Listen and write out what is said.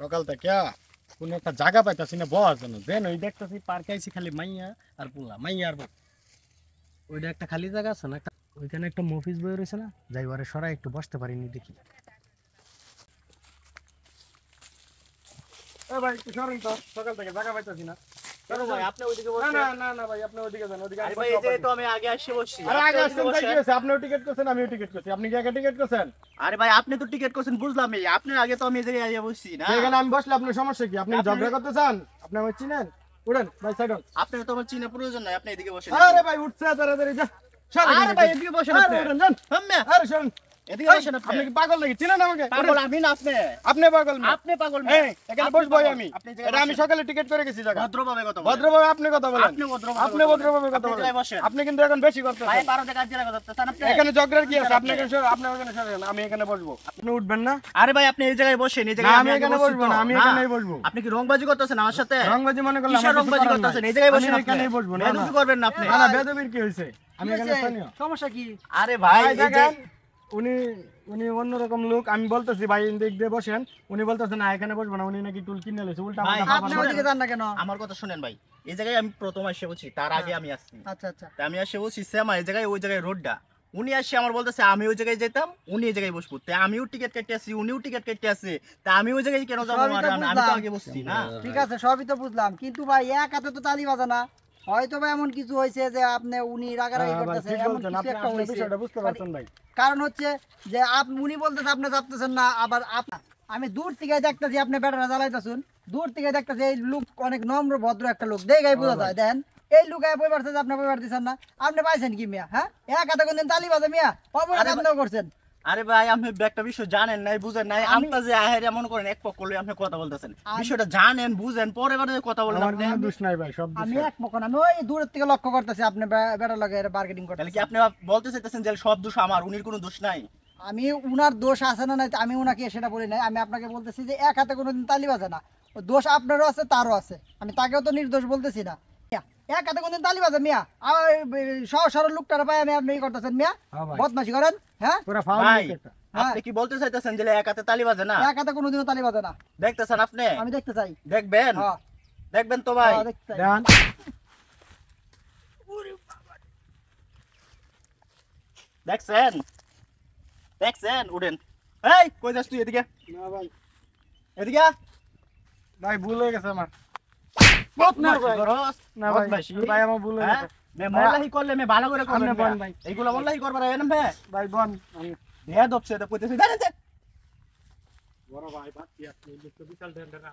সকাল থেকে কোন একটা জায়গা পাইতাছি না বলার জন্য দেন ওই দেখতেছি পার্কে আইছি খালি মাইয়া আর পোলা মাইয়া আর বউ। ওইটা একটা খালি জায়গা আছে না, ওইখানে একটা মফিস বই রয়েছে না, যাই বারে সরাই একটু বসতে পারিনি দেখি। এ ভাই একটু সরেন তো, সকাল থেকে জায়গা পাইতাছি না। ভাই আপনি ওইদিকে না বসেন। না না না ভাই আপনি ওইদিকে যান, ওইদিকে আরে ভাই এই যে তো আমি আগে আসি বসছি। আরে আপনি আগে ওইদিকে আসছেন তাই বসেন। কি হয়েছে? আপনিও টিকিট করছেন আমিও টিকিট করছি, আপনি কি আগে টিকিট করছেন? আরে ভাই আপনি তো টিকিট করছেন বুঝলাম, এই আপনার আগে তো আমি এই জায়গায় আইয়া বসছি না। এখানে আমি বসলে আপনার সমস্যা কি? আপনি আপনি- ঝগড়া করতে চান? আপনি আমাকে চিনেন? উঠেন ভাই সাইড হন। আপনার তো আমার চিনা প্রয়োজন নাই, আপনি এদিকে বসেন। আরে ভাই উঠছে তাড়াতাড়ি যা। সরেন আরে ভাই এদিকে বসেন আপনি। উঠেন যান। হাম্মা আরে সরেন। এদিকে বসেন আপনি। আপনি কি পাগল নাকি? চিনেন আমাকে? পাগল আমি না আপনি। আপনি পাগল না? আপনি পাগল না। এই এখানে বসবো আমি। আপনি এই জায়গায় এটা আমি বসেন। সকালে টিকিট করে গেছি জায়গা। ভদ্রভাবে কথা বলেন। ভদ্রভাবে আপনি কথা বলেন। আপনি ভদ্রভাবে আপনি কথা বলেন। ভদ্রভাবে কথা আপনি এই বলেন। জায়গায় বসেন। আপনি কিন্তু এখন বেশি ভাই করতেছেন। 12 টাকা দিয়ে কথা বলতেছেন আপনি। এখানে ঝগড়ার কি আছে? আপনি এখানে সরেন, আপনি ওখানে সরেন, আমি এখানে বসবো। আপনি উঠবেন না? আরে ভাই আপনি এই জায়গায় বসেন, এই না জায়গায় আমি আগে এখানে বসছি বসবো তো। না, আমি না। এখানেই বসবো। আপনি কি রংবাজি করতেছেন আমার সাথে? রংবাজি মনে করলাম কিসের রংবাজি করতেছেন? এই জায়গায় বসেন আমি আপনি। এখানেই বসবো। না না বেয়াদবি করবেন না আপনি। না না বেদবির কি হয়েছে? আমি এখানে স্থানীয়। সমস্যা কি? আরে ভাই ভাই এই যে দেখেন উনি উনি অন্যরকম লোক, আমি বলতেছি ভাই দিক দিয়ে বসেন, উনি বলতেছেন না এখানে বসবো না, উনি নাকি টুল কিনে লেছে উল্টা ভাই, পাল্টা আপনি বাবা ওদিকে যান না কেন? আমার কথা শুনেন ভাই, এই জায়গায় আমি প্রথম এসে বলছি, তার আগে আমি আসছি। আচ্ছা আচ্ছা। তা আমি এসে বলছি সেমা এই জায়গায় ওই জায়গায় রোডটা, উনি আসছে আমার বলতেছে আমি ওই জায়গায় যেতাম, উনি এই জায়গায় বসবো, তাই আমিও টিকিট কেটে আসছি, উনিও টিকিট কেটে আসছে, তা আমি ওই জায়গায় কেন যাবো? সবই তো আমি তো বুঝলাম। আগে বসছি না। ঠিক আছে সবই তো বুঝলাম, কিন্তু ভাই এক হাতে তো তালি বাজে না। হয়তো বা এমন কিছু হয়েছে যে আপনি উনি রাগারাগি হ্যাঁ ভাই, করতেছে, ঠিক এমন বলছেন, কিছু আপনি একটা আসলে হয়েছে। বিষয়টা বুঝতে পারছেন ভাই। কারণ হচ্ছে যে উনি বলতেছে আপনি চাপতেছেন না, আবার আমি দূর থেকে দেখতেছি আপনি ব্যাটারা জ্বালাইতেছেন, দূর থেকে দেখতেছি এই লোক অনেক নম্র ভদ্র একটা লোক, দেখাই বোঝা যায়। দেন এই লোক বই পারছে যে আপনি বই পারতেছেন না, আপনি পাইছেন কি মিয়া? হ্যাঁ এক হাতে কোনদিন তালি বাজে মিয়া? অপরাধ আরে আপনিও করছেন। আরে ভাই আপনি একটা বিষয় জানেন নাই, বুঝেন নাই, আমটা যে আহের এমন করেন এক পক্ষ লয়ে আপনি কথা বলতেছেন, বিষয়টা জানেন বুঝেন, পরে বারে কথা বলেন আমার আপনি। কোনো দোষ নাই ভাই, সব আমি দোষ। এক মকন আমি ওই দূরের থেকে লক্ষ্য করতেছি আপনি বেটার লগে মার্কেটিং তাহলে করতেছেন। কি আপনি বলতে চাইতেছেন যে সব দোষ আমার, উনির কোনো দোষ নাই? আমি উনার দোষ আছে না নাই আমি উনাকে সেটা বলি নাই, আমি আপনাকে বলতেছি যে এক হাতে কোনোদিন তালি বাজে না, ও দোষ আপনারও আছে তারও আছে, আমি তাকেও তো নির্দোষ বলতেছি না। মিয়া, এক হাতে কোনোদিন তালি বাজে মিয়া? আমার সহজ সরল লোকটারা পাই আমি আপনি ই করতেছেন মিয়া, হ্যাঁ ভাই, বদমাশি করেন। হ্যাঁ পুরো ফাউল ভাই একটা। আপনি কি বলতে চাইতেছেন যে এক হাতে তালি বাজে না? এক হাতে কোনোদিনও তালি বাজে না, দেখতেছেন আপনি? আমি দেখতে চাই। দেখবেন, হ্যাঁ দেখবেন তো ভাই। হ্যাঁ, দেখতে চাই। দেন দেখছেন, দেখছেন, উঠেন। এই কই যাস তুই? এদিকে, না ভাই, এদিকে আ। ভাই ভুল হয়ে গেছে আমার। বদমাশি ভাই। করস, না ভাই, বদমাশি। ভাই আমার ভুল হয়ে হ্যাঁ? গেছে। মে মল্লাহি করলে মে ভালো করে করবেন আপনি বলেন ভাই। ভাই। এইগুলা মল্লাহি করবার এনে ভাই। ভাই বল আমি দেয়া দপছে তো কইতেছি, জানেন যে বড় ভাই বাদ দিয়ে আপনি বিশাল ঢেন্ডারা